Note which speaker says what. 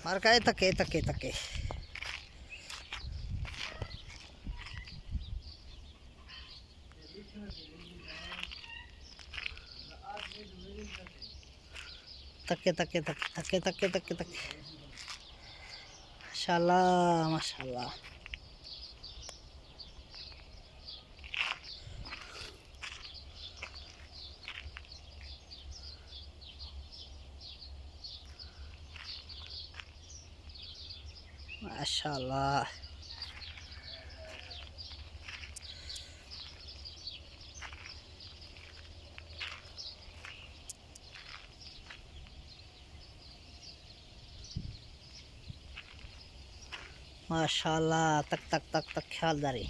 Speaker 1: मार का तके तके तके तके तके तके तके तके तके तके माशाल्लाह माशाल्लाह। माशाल्लाह माशाल्लाह। तक तक तक तक ख्यालदारी।